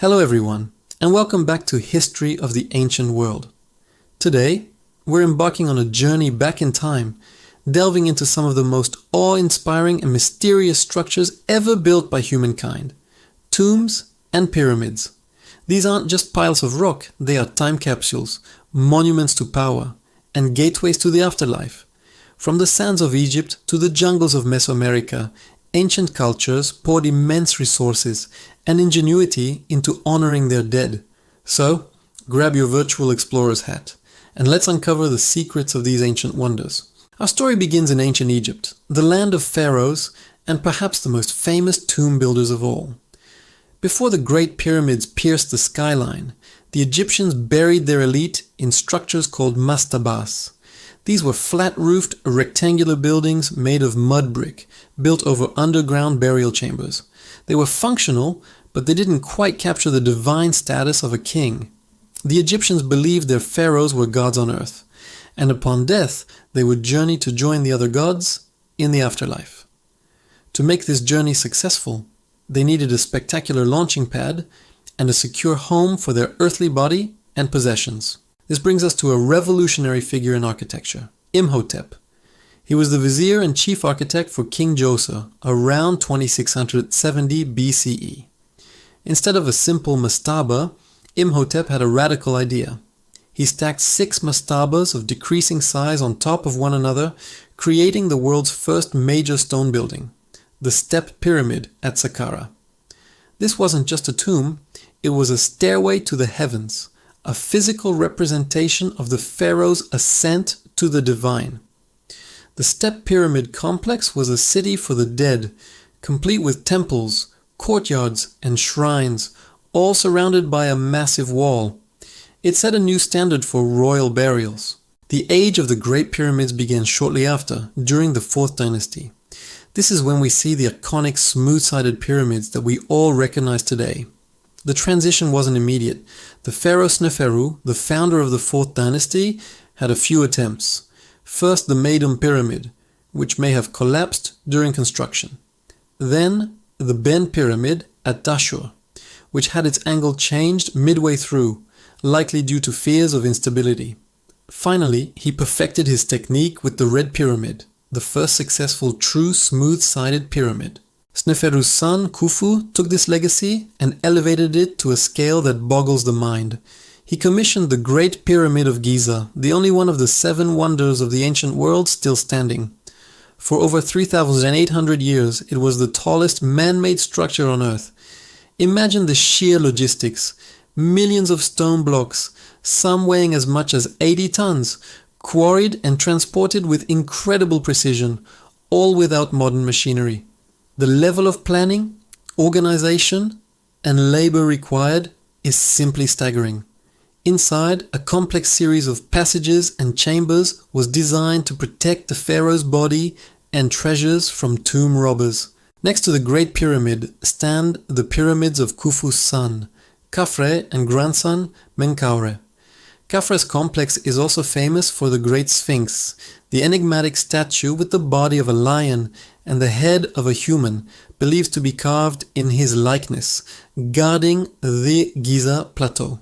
Hello everyone, and welcome back to History of the Ancient World. Today, we're embarking on a journey back in time, delving into some of the most awe-inspiring and mysterious structures ever built by humankind. Tombs and pyramids. These aren't just piles of rock, they are time capsules, monuments to power, and gateways to the afterlife. From the sands of Egypt to the jungles of Mesoamerica, ancient cultures poured immense resources and ingenuity into honoring their dead. So, grab your virtual explorer's hat, and let's uncover the secrets of these ancient wonders. Our story begins in ancient Egypt, the land of pharaohs and perhaps the most famous tomb builders of all. Before the Great Pyramids pierced the skyline, the Egyptians buried their elite in structures called mastabas. These were flat-roofed, rectangular buildings made of mud brick, built over underground burial chambers. They were functional, but they didn't quite capture the divine status of a king. The Egyptians believed their pharaohs were gods on earth, and upon death, they would journey to join the other gods in the afterlife. To make this journey successful, they needed a spectacular launching pad and a secure home for their earthly body and possessions. This brings us to a revolutionary figure in architecture, Imhotep. He was the vizier and chief architect for King Djoser around 2670 BCE. Instead of a simple mastaba, Imhotep had a radical idea. He stacked 6 mastabas of decreasing size on top of one another, creating the world's first major stone building, the Step Pyramid at Saqqara. This wasn't just a tomb, it was a stairway to the heavens, a physical representation of the pharaoh's ascent to the divine. The Step Pyramid complex was a city for the dead, complete with temples, courtyards, and shrines, all surrounded by a massive wall. It set a new standard for royal burials. The age of the Great Pyramids began shortly after, during the 4th dynasty. This is when we see the iconic smooth-sided pyramids that we all recognize today. The transition wasn't immediate. The pharaoh Sneferu, the founder of the 4th dynasty, had a few attempts. First the Meidum Pyramid, which may have collapsed during construction. Then the Ben Pyramid at Dashur, which had its angle changed midway through, likely due to fears of instability. Finally, he perfected his technique with the Red Pyramid, the first successful true smooth-sided pyramid. Sneferu's son, Khufu, took this legacy and elevated it to a scale that boggles the mind. He commissioned the Great Pyramid of Giza, the only one of the 7 wonders of the ancient world still standing. For over 3,800 years, it was the tallest man-made structure on Earth. Imagine the sheer logistics. Millions of stone blocks, some weighing as much as 80 tons, quarried and transported with incredible precision, all without modern machinery. The level of planning, organization, and labor required is simply staggering. Inside, a complex series of passages and chambers was designed to protect the pharaoh's body and treasures from tomb robbers. Next to the Great Pyramid stand the pyramids of Khufu's son, Khafre, and grandson, Menkaure. Khafre's complex is also famous for the Great Sphinx, the enigmatic statue with the body of a lion and the head of a human, believed to be carved in his likeness, guarding the Giza Plateau.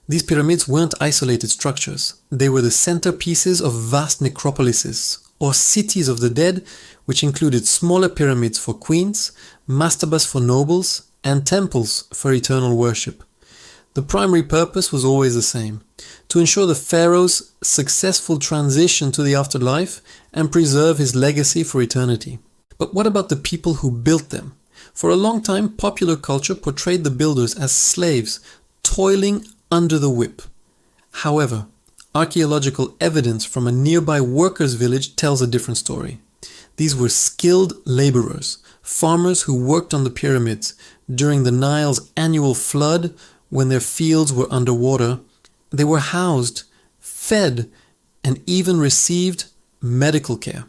These pyramids weren't isolated structures. They were the centerpieces of vast necropolises, or cities of the dead, which included smaller pyramids for queens, mastabas for nobles, and temples for eternal worship. The primary purpose was always the same: to ensure the pharaoh's successful transition to the afterlife and preserve his legacy for eternity. But what about the people who built them? For a long time, popular culture portrayed the builders as slaves, toiling under the whip. However, archaeological evidence from a nearby workers' village tells a different story. These were skilled laborers, farmers who worked on the pyramids during the Nile's annual flood when their fields were underwater. They were housed, fed, and even received medical care.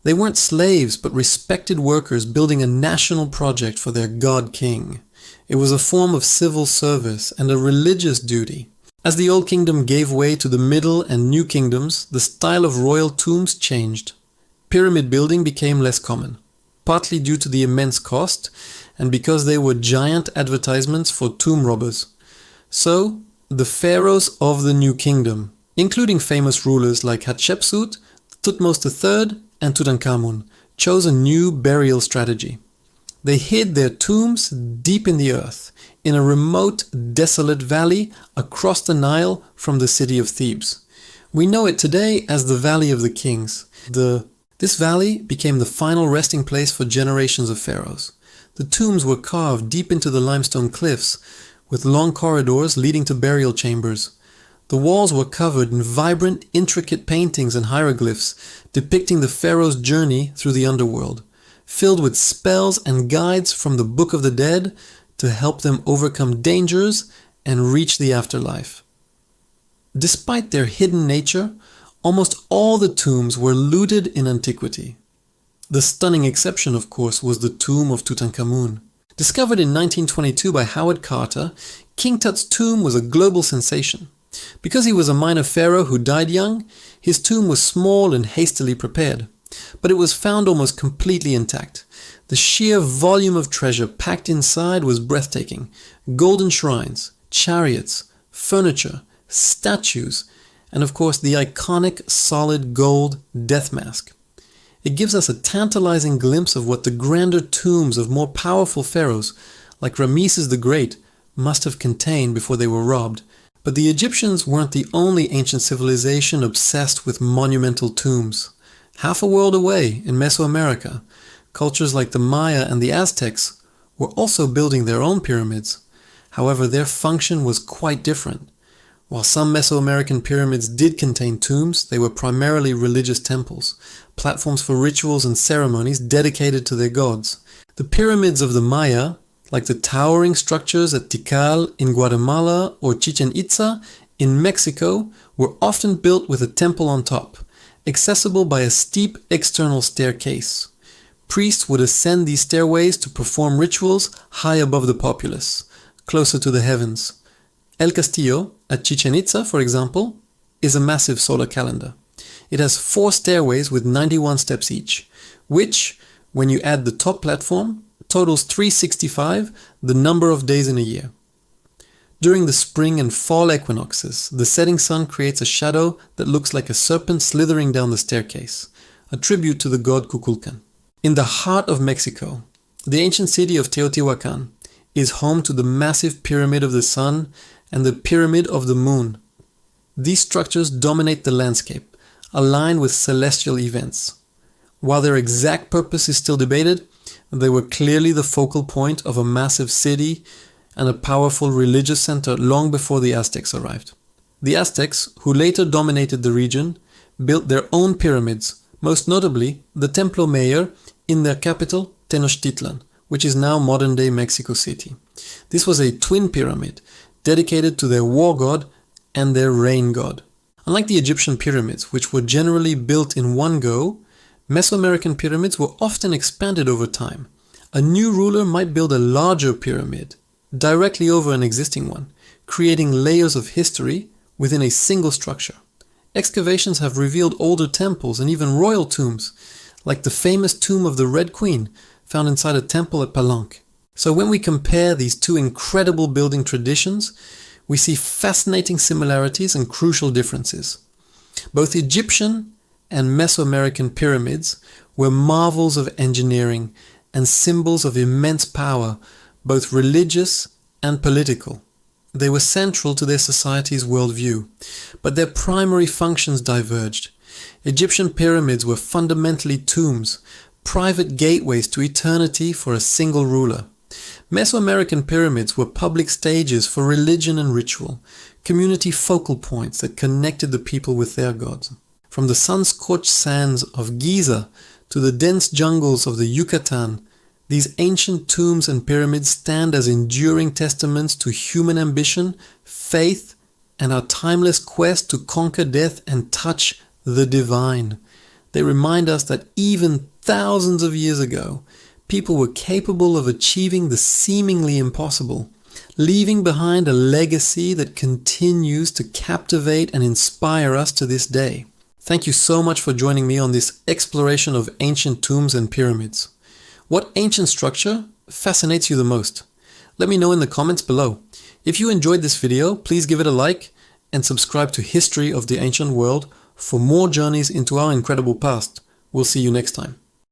They weren't slaves, but respected workers building a national project for their god king. It was a form of civil service and a religious duty. As the Old Kingdom gave way to the Middle and New Kingdoms, the style of royal tombs changed. Pyramid building became less common, partly due to the immense cost and because they were giant advertisements for tomb robbers. So, the pharaohs of the New Kingdom, including famous rulers like Hatshepsut, Thutmose III, and Tutankhamun, chose a new burial strategy. They hid their tombs deep in the earth, in a remote, desolate valley across the Nile from the city of Thebes. We know it today as the Valley of the Kings. This valley became the final resting place for generations of pharaohs. The tombs were carved deep into the limestone cliffs, with long corridors leading to burial chambers. The walls were covered in vibrant, intricate paintings and hieroglyphs depicting the pharaoh's journey through the underworld, filled with spells and guides from the Book of the Dead to help them overcome dangers and reach the afterlife. Despite their hidden nature, almost all the tombs were looted in antiquity. The stunning exception, of course, was the tomb of Tutankhamun. Discovered in 1922 by Howard Carter, King Tut's tomb was a global sensation. Because he was a minor pharaoh who died young, his tomb was small and hastily prepared. But it was found almost completely intact. The sheer volume of treasure packed inside was breathtaking. Golden shrines, chariots, furniture, statues, and of course the iconic solid gold death mask. It gives us a tantalizing glimpse of what the grander tombs of more powerful pharaohs, like Ramesses the Great, must have contained before they were robbed. But the Egyptians weren't the only ancient civilization obsessed with monumental tombs. Half a world away, in Mesoamerica, cultures like the Maya and the Aztecs were also building their own pyramids. However, their function was quite different. While some Mesoamerican pyramids did contain tombs, they were primarily religious temples, platforms for rituals and ceremonies dedicated to their gods. The pyramids of the Maya, like the towering structures at Tikal in Guatemala or Chichen Itza in Mexico, were often built with a temple on top, accessible by a steep external staircase. Priests would ascend these stairways to perform rituals high above the populace, closer to the heavens. El Castillo at Chichen Itza, for example, is a massive solar calendar. It has 4 stairways with 91 steps each, which, when you add the top platform, totals 365, the number of days in a year. During the spring and fall equinoxes, the setting sun creates a shadow that looks like a serpent slithering down the staircase, a tribute to the god Kukulkan. In the heart of Mexico, the ancient city of Teotihuacan is home to the massive Pyramid of the Sun and the Pyramid of the Moon. These structures dominate the landscape, aligned with celestial events. While their exact purpose is still debated, they were clearly the focal point of a massive city and a powerful religious center long before the Aztecs arrived. The Aztecs, who later dominated the region, built their own pyramids, most notably the Templo Mayor in their capital, Tenochtitlan, which is now modern-day Mexico City. This was a twin pyramid, dedicated to their war god and their rain god. Unlike the Egyptian pyramids, which were generally built in one go, Mesoamerican pyramids were often expanded over time. A new ruler might build a larger pyramid directly over an existing one, creating layers of history within a single structure. Excavations have revealed older temples and even royal tombs, like the famous tomb of the Red Queen, found inside a temple at Palenque. So when we compare these two incredible building traditions, we see fascinating similarities and crucial differences. Both Egyptian and Mesoamerican pyramids were marvels of engineering and symbols of immense power, both religious and political. They were central to their society's worldview, but their primary functions diverged. Egyptian pyramids were fundamentally tombs, private gateways to eternity for a single ruler. Mesoamerican pyramids were public stages for religion and ritual, community focal points that connected the people with their gods. From the sun-scorched sands of Giza to the dense jungles of the Yucatan, these ancient tombs and pyramids stand as enduring testaments to human ambition, faith, and our timeless quest to conquer death and touch the divine. They remind us that even thousands of years ago, people were capable of achieving the seemingly impossible, leaving behind a legacy that continues to captivate and inspire us to this day. Thank you so much for joining me on this exploration of ancient tombs and pyramids. What ancient structure fascinates you the most? Let me know in the comments below. If you enjoyed this video, please give it a like and subscribe to History of the Ancient World for more journeys into our incredible past. We'll see you next time.